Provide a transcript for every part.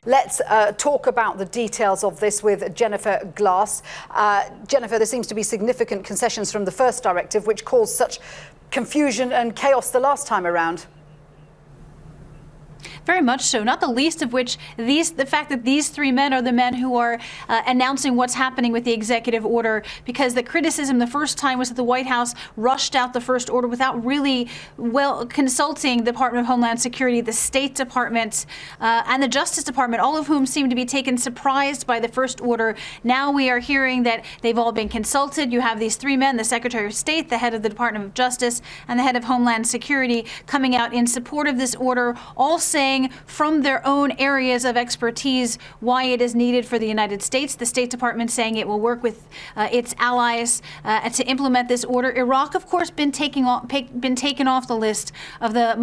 Let's talk about the details of this with Jeniffer Glasse. Jeniffer, there seems to be significant concessions from the first directive, which caused such confusion and chaos the last time around. Very much so, not the least of which the fact that these three men are the men who are announcing what's happening with the executive order, because the criticism the first time was that the White House rushed out the first order without really consulting the Department of Homeland Security, the State Department, and the Justice Department, all of whom seem to be taken surprised by the first order. Now we are hearing that they've all been consulted. You have these three men, the Secretary of State, the head of the Department of Justice, and the head of Homeland Security, coming out in support of this order, all saying from their own areas of expertise why it is needed for the United States. The State Department saying it will work with its allies to implement this order. Iraq, of course, been taken off the list of the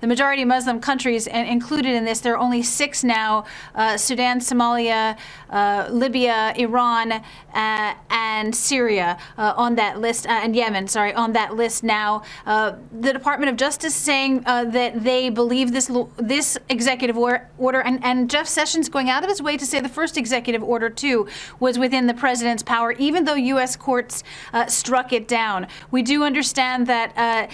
majority Muslim countries included in this. There are only 6 now: Sudan, Somalia, Libya, Iran, and Syria on that list, and Yemen, sorry, on that list now. The Department of Justice saying that they believe this executive order, and Jeff Sessions going out of his way to say the first executive order too was within the president's power, even though U.S. courts struck it down. We do understand that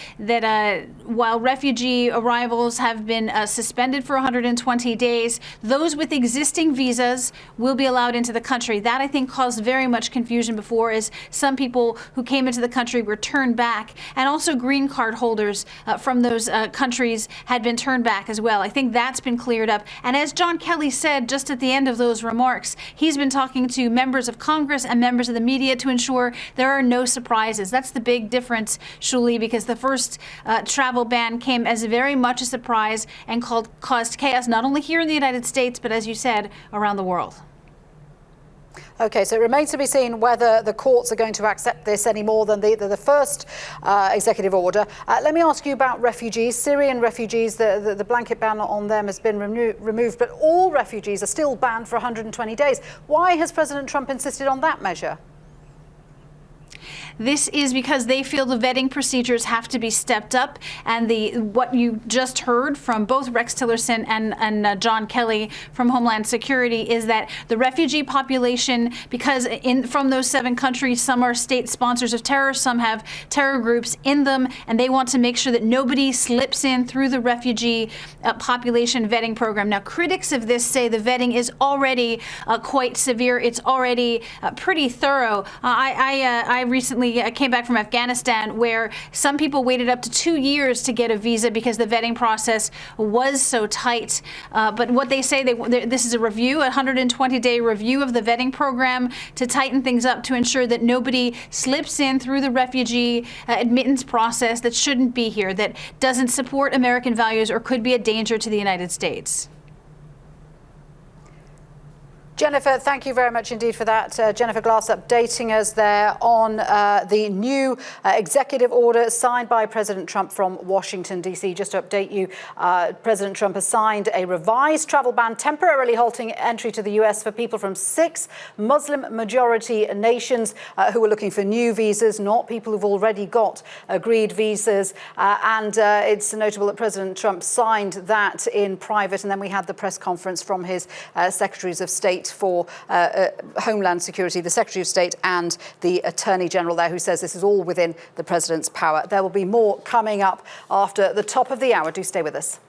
while refugee arrivals have been suspended for 120 days, those with existing visas will be allowed into the country. That, I think, caused very much confusion before, as some people who came into the country were turned back, and also green card holders from those countries had been turned back as well. I think that's been cleared up. And as John Kelly said just at the end of those remarks, he's been talking to members of Congress and members of the media to ensure there are no surprises. That's the big difference, Shuli, because the first travel ban came as very much a surprise and caused chaos not only here in the United States, but as you said, around the world. OK, so it remains to be seen whether the courts are going to accept this any more than the first executive order. Let me ask you about refugees. Syrian refugees, the blanket ban on them has been removed, but all refugees are still banned for 120 days. Why has President Trump insisted on that measure? This is because they feel the vetting procedures have to be stepped up, and what you just heard from both Rex Tillerson and John Kelly from Homeland Security is that the refugee population, because from those 7 countries, some are state sponsors of terror, some have terror groups in them, and they want to make sure that nobody slips in through the refugee population vetting program. Now, critics of this say the vetting is already quite severe. It's already pretty thorough. I recently came back from Afghanistan, where some people waited up to 2 years to get a visa because the vetting process was so tight. But what they say, this is a review, a 120-day review of the vetting program to tighten things up to ensure that nobody slips in through the refugee admittance process that shouldn't be here, that doesn't support American values or could be a danger to the United States. Jeniffer, thank you very much indeed for that. Jeniffer Glasse updating us there on the new executive order signed by President Trump from Washington, D.C. Just to update you, President Trump has signed a revised travel ban temporarily halting entry to the U.S. for people from 6 Muslim-majority nations who are looking for new visas, not people who've already got agreed visas. And it's notable that President Trump signed that in private, and then we had the press conference from his secretaries of state for Homeland Security, the Secretary of State and the Attorney General there, who says this is all within the president's power. There will be more coming up after the top of the hour. Do stay with us.